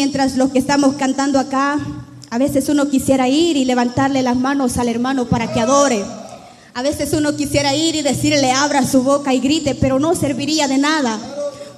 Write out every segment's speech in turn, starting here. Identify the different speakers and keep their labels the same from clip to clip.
Speaker 1: mientras los que estamos cantando acá, a veces uno quisiera ir y levantarle las manos al hermano para que adore. A veces uno quisiera ir y decirle abra su boca y grite, pero no serviría de nada.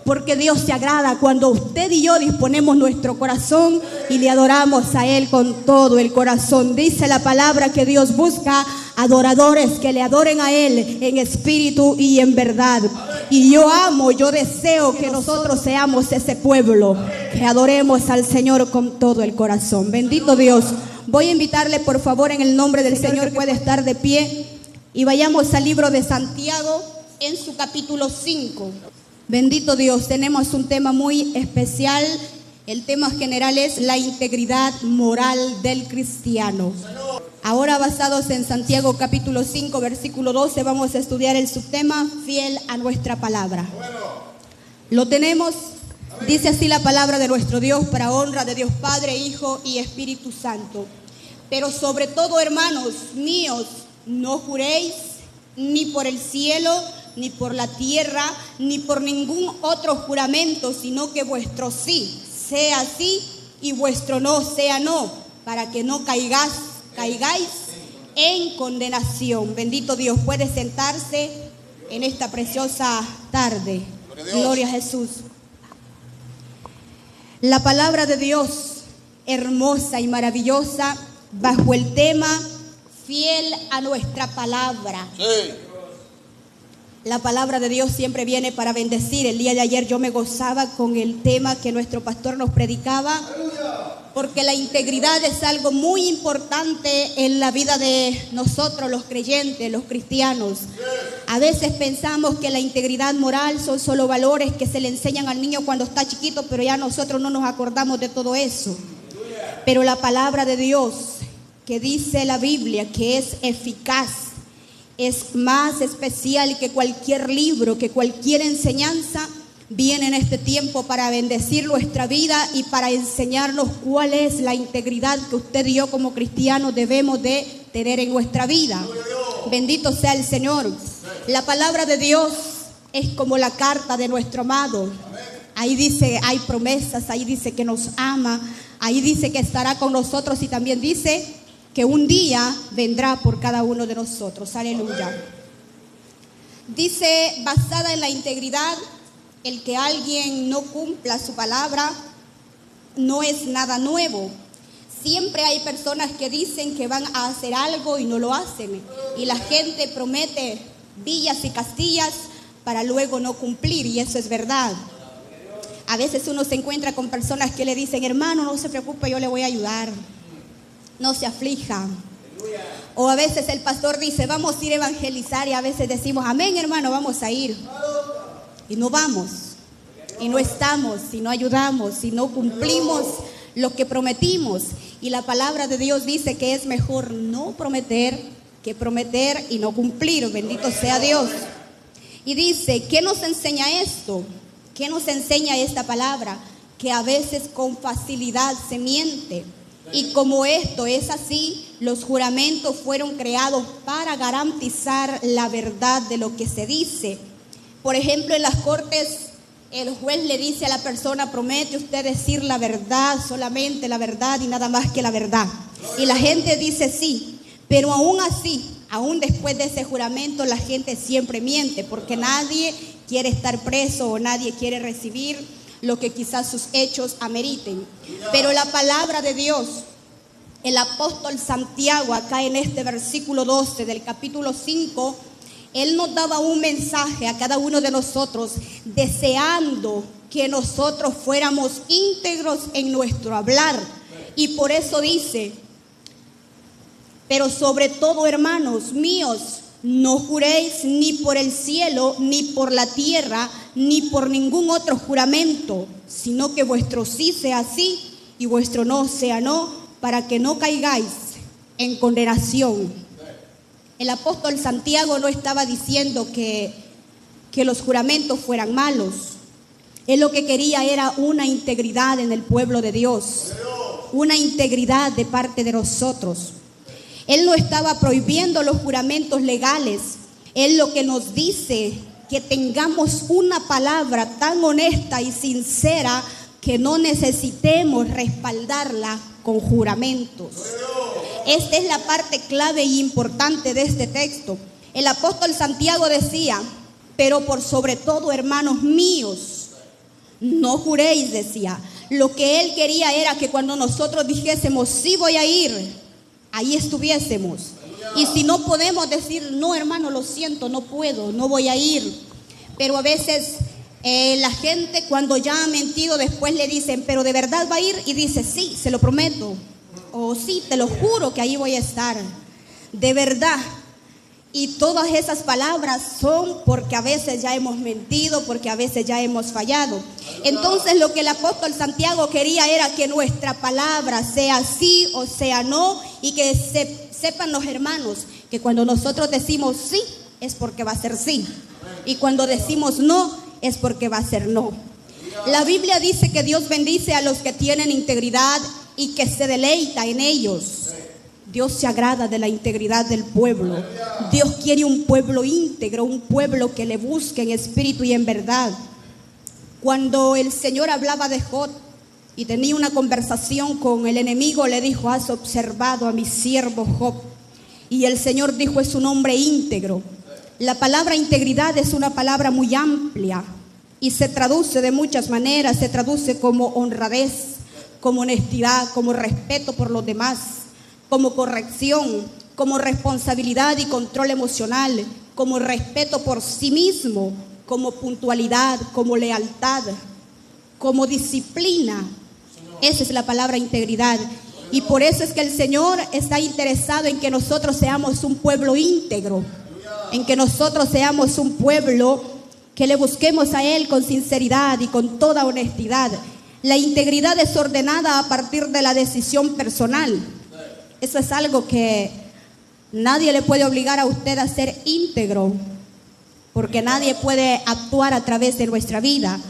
Speaker 1: Porque Dios se agrada cuando usted y yo disponemos nuestro corazón y le adoramos a Él con todo el corazón. Dice la palabra que Dios busca adoradores que le adoren a Él en espíritu y en verdad. Y yo deseo que nosotros seamos ese pueblo, que adoremos al Señor con todo el corazón. Bendito Dios. Voy a invitarle, por favor, en el nombre del Señor, puede estar de pie y vayamos al libro de Santiago en su capítulo 5. Bendito Dios, tenemos un tema muy especial. El tema general es la integridad moral del cristiano. Ahora, basados en Santiago capítulo 5, versículo 12, vamos a estudiar el subtema fiel a nuestra palabra. ¿Lo tenemos? Dice así la palabra de nuestro Dios para honra de Dios Padre, Hijo y Espíritu Santo. Pero sobre todo, hermanos míos, no juréis ni por el cielo, ni por la tierra, ni por ningún otro juramento, sino que vuestro sí sea sí y vuestro no sea no, para que no caigáis en condenación. Bendito Dios, puede sentarse en esta preciosa tarde. Gloria a Jesús. La palabra de Dios, hermosa y maravillosa, bajo el tema fiel a nuestra palabra. Sí. La palabra de Dios siempre viene para bendecir. El día de ayer yo me gozaba con el tema que nuestro pastor nos predicaba, porque la integridad es algo muy importante en la vida de nosotros, los creyentes, los cristianos. A veces pensamos que la integridad moral son solo valores que se le enseñan al niño cuando está chiquito, pero ya nosotros no nos acordamos de todo eso. Pero la palabra de Dios, que dice la Biblia que es eficaz, es más especial que cualquier libro, que cualquier enseñanza, viene en este tiempo para bendecir nuestra vida y para enseñarnos cuál es la integridad que usted y yo como cristianos debemos de tener en nuestra vida. Bendito sea el Señor. La palabra de Dios es como la carta de nuestro amado. Ahí dice, hay promesas, ahí dice que nos ama, ahí dice que estará con nosotros y también dice que un día vendrá por cada uno de nosotros. Aleluya. Dice, basada en la integridad, el que alguien no cumpla su palabra no es nada nuevo. Siempre hay personas que dicen que van a hacer algo y no lo hacen. Y la gente promete villas y castillas para luego no cumplir, y eso es verdad. A veces uno se encuentra con personas que le dicen, hermano, no se preocupe, yo le voy a ayudar. No se aflija. O a veces el pastor dice, vamos a ir a evangelizar, y a veces decimos, amén, hermano, vamos a ir. Y no vamos, y no estamos, y no ayudamos, y no cumplimos lo que prometimos. Y la palabra de Dios dice que es mejor no prometer que prometer y no cumplir. Bendito sea Dios. Y dice, ¿qué nos enseña esto? ¿Qué nos enseña esta palabra? Que a veces con facilidad se miente. Y como esto es así, los juramentos fueron creados para garantizar la verdad de lo que se dice. Por ejemplo, en las cortes, el juez le dice a la persona, promete usted decir la verdad, solamente la verdad y nada más que la verdad. Y la gente dice sí, pero aún así, aún después de ese juramento, la gente siempre miente, porque nadie quiere estar preso o nadie quiere recibir lo que quizás sus hechos ameriten. Pero la palabra de Dios, el apóstol Santiago, acá en este versículo 12 del capítulo 5, él nos daba un mensaje a cada uno de nosotros, deseando que nosotros fuéramos íntegros en nuestro hablar. Y por eso dice, pero sobre todo, hermanos míos, no juréis ni por el cielo, ni por la tierra, ni por ningún otro juramento, sino que vuestro sí sea sí y vuestro no sea no, para que no caigáis en condenación. El apóstol Santiago no estaba diciendo que los juramentos fueran malos. Él lo que quería era una integridad en el pueblo de Dios, una integridad de parte de nosotros. Él no estaba prohibiendo los juramentos legales. Él lo que nos dice, que tengamos una palabra tan honesta y sincera que no necesitemos respaldarla con juramentos. Esta es la parte clave y importante de este texto. El apóstol Santiago decía: pero por sobre todo, hermanos míos, no juréis, decía. Lo que él quería era que cuando nosotros dijésemos sí voy a ir, ahí estuviésemos. Y si no podemos decir no, hermano, lo siento, no puedo, no voy a ir. Pero a veces la gente, cuando ya ha mentido, después le dicen: pero de verdad va a ir, y dice: sí, se lo prometo, o sí, te lo juro que ahí voy a estar, de verdad. Y todas esas palabras son porque a veces ya hemos mentido, porque a veces ya hemos fallado. Entonces lo que el apóstol Santiago quería era que nuestra palabra sea sí o sea no, y que sepan los hermanos que cuando nosotros decimos sí es porque va a ser sí, y cuando decimos no es porque va a ser no. La Biblia dice que Dios bendice a los que tienen integridad y que se deleita en ellos. Dios se agrada de la integridad del pueblo. Dios quiere un pueblo íntegro, un pueblo que le busque en espíritu y en verdad. Cuando el Señor hablaba de Job y tenía una conversación con el enemigo, le dijo: has observado a mi siervo Job. Y el Señor dijo: es un hombre íntegro. La palabra integridad es una palabra muy amplia y se traduce de muchas maneras. Se traduce como honradez, como honestidad, como respeto por los demás, como corrección, como responsabilidad y control emocional, como respeto por sí mismo, como puntualidad, como lealtad, como disciplina. Esa es la palabra integridad. Y por eso es que el Señor está interesado en que nosotros seamos un pueblo íntegro, en que nosotros seamos un pueblo que le busquemos a Él con sinceridad y con toda honestidad. La integridad es ordenada a partir de la decisión personal. Eso es algo que nadie le puede obligar a usted a ser íntegro, porque nadie puede actuar a través de nuestra vida.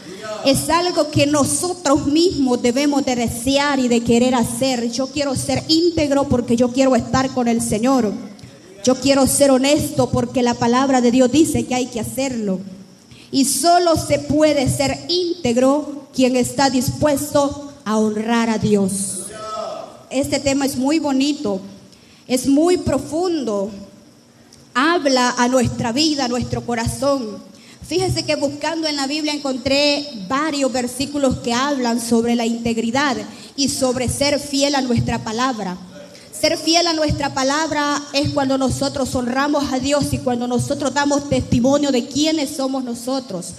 Speaker 1: Es algo que nosotros mismos debemos de desear y de querer hacer. Yo quiero ser íntegro porque yo quiero estar con el Señor. Yo quiero ser honesto porque la palabra de Dios dice que hay que hacerlo. Y solo se puede ser íntegro quien está dispuesto a honrar a Dios. Este tema es muy bonito, es muy profundo, habla a nuestra vida, a nuestro corazón. Fíjese que buscando en la Biblia encontré varios versículos que hablan sobre la integridad y sobre ser fiel a nuestra palabra. Ser fiel a nuestra palabra es cuando nosotros honramos a Dios y cuando nosotros damos testimonio de quiénes somos nosotros.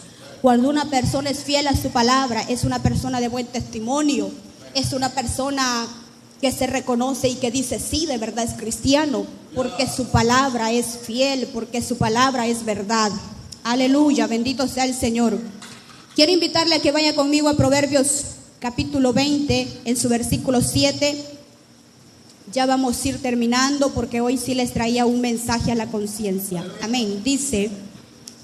Speaker 1: Cuando una persona es fiel a su palabra, es una persona de buen testimonio, es una persona que se reconoce y que dice: sí, de verdad es cristiano, porque su palabra es fiel, porque su palabra es verdad. Aleluya, bendito sea el Señor. Quiero invitarle a que vaya conmigo a Proverbios capítulo 20, en su versículo 7. Ya vamos a ir terminando porque hoy sí les traía un mensaje a la conciencia. Amén. Dice: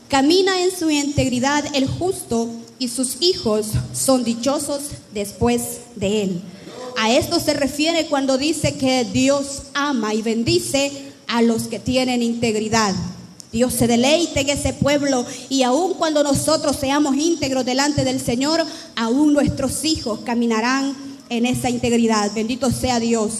Speaker 1: camina en su integridad el justo y sus hijos son dichosos después de él. A esto se refiere cuando dice que Dios ama y bendice a los que tienen integridad. Dios se deleita en ese pueblo, y aun cuando nosotros seamos íntegros delante del Señor, aún nuestros hijos caminarán en esa integridad. Bendito sea Dios.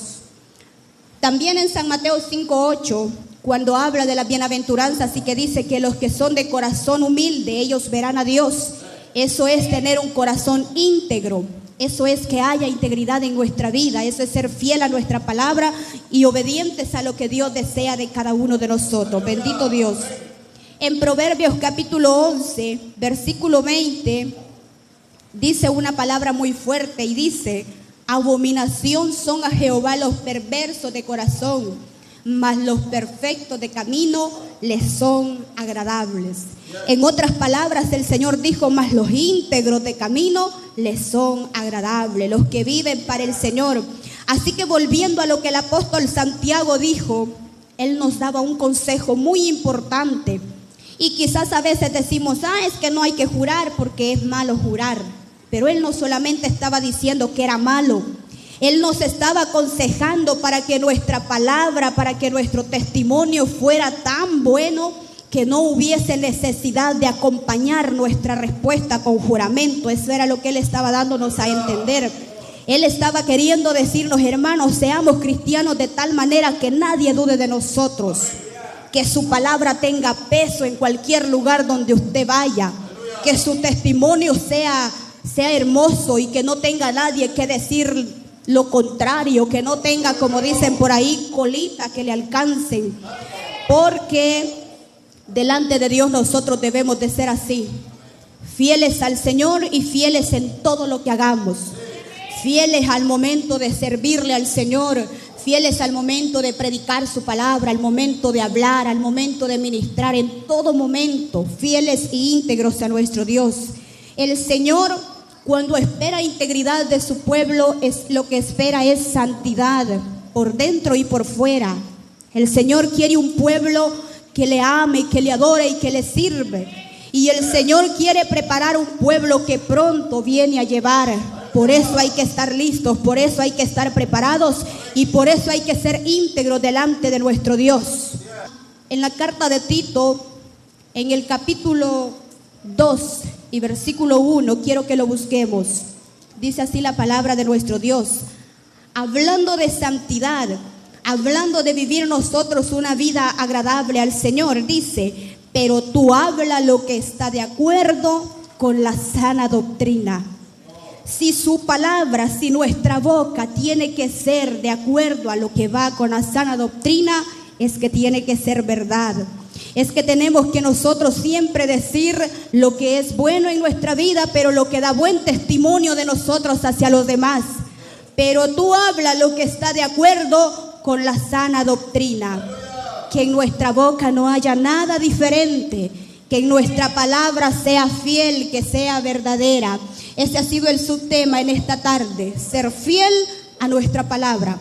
Speaker 1: También en San Mateo 5:8, cuando habla de las bienaventuranzas y que dice que los que son de corazón humilde, ellos verán a Dios. Eso es tener un corazón íntegro. Eso es que haya integridad en nuestra vida. Eso es ser fiel a nuestra palabra y obedientes a lo que Dios desea de cada uno de nosotros. Bendito Dios. En Proverbios capítulo 11, versículo 20, dice una palabra muy fuerte y dice: abominación son a Jehová los perversos de corazón, mas los perfectos de camino les son agradables. En otras palabras, el Señor dijo: mas los íntegros de camino les son agradables, los que viven para el Señor. Así que volviendo a lo que el apóstol Santiago dijo, él nos daba un consejo muy importante. Y quizás a veces decimos: es que no hay que jurar porque es malo jurar. Pero él no solamente estaba diciendo que era malo, él nos estaba aconsejando para que nuestra palabra, para que nuestro testimonio fuera tan bueno que no hubiese necesidad de acompañar nuestra respuesta con juramento. Eso era lo que Él estaba dándonos a entender. Él estaba queriendo decirnos: hermanos, seamos cristianos de tal manera que nadie dude de nosotros, que su palabra tenga peso en cualquier lugar donde usted vaya, que su testimonio sea hermoso y que no tenga nadie que decir lo contrario, que no tenga, como dicen por ahí, colita que le alcancen, porque delante de Dios nosotros debemos de ser así, fieles al Señor y fieles en todo lo que hagamos, fieles al momento de servirle al Señor, fieles al momento de predicar su palabra, al momento de hablar, al momento de ministrar, en todo momento, fieles e íntegros a nuestro Dios. El Señor, cuando espera integridad de su pueblo, lo que espera es santidad por dentro y por fuera. El Señor quiere un pueblo que le ame, que le adore y que le sirve. Y el Señor quiere preparar un pueblo que pronto viene a llevar. Por eso hay que estar listos, por eso hay que estar preparados y por eso hay que ser íntegros delante de nuestro Dios. En la carta de Tito, en el capítulo 2 y versículo 1, quiero que lo busquemos. Dice así la palabra de nuestro Dios, hablando de santidad, hablando de vivir nosotros una vida agradable al Señor. Dice: pero tú habla lo que está de acuerdo con la sana doctrina. Si su palabra, si nuestra boca tiene que ser de acuerdo a lo que va con la sana doctrina, es que tiene que ser verdad. Es que tenemos que nosotros siempre decir lo que es bueno en nuestra vida, pero lo que da buen testimonio de nosotros hacia los demás. Pero tú habla lo que está de acuerdo con la sana doctrina. Que en nuestra boca no haya nada diferente, que en nuestra palabra sea fiel, que sea verdadera. Ese ha sido el subtema en esta tarde, ser fiel a nuestra palabra.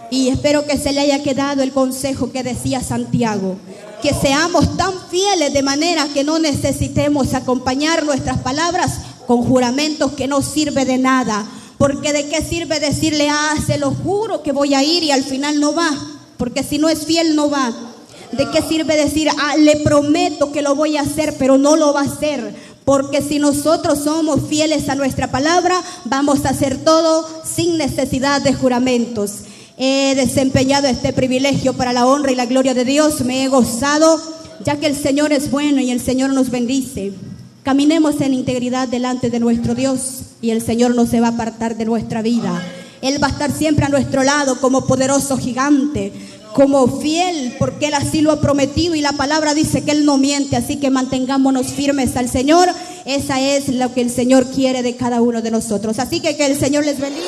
Speaker 1: Y espero que se le haya quedado el consejo que decía Santiago, que seamos tan fieles de manera que no necesitemos acompañar nuestras palabras con juramentos que no sirve de nada. Porque de qué sirve decirle: se lo juro que voy a ir, y al final no va, porque si no es fiel no va. ¿De qué sirve decir: le prometo que lo voy a hacer, pero no lo va a hacer? Porque si nosotros somos fieles a nuestra palabra, vamos a hacer todo sin necesidad de juramentos. He desempeñado este privilegio para la honra y la gloria de Dios. Me he gozado, ya que el Señor es bueno y el Señor nos bendice. Caminemos en integridad delante de nuestro Dios y el Señor no se va a apartar de nuestra vida. Él va a estar siempre a nuestro lado como poderoso gigante, como fiel, porque Él así lo ha prometido y la palabra dice que Él no miente. Así que mantengámonos firmes al Señor. Esa es lo que el Señor quiere de cada uno de nosotros. Así que el Señor les bendiga.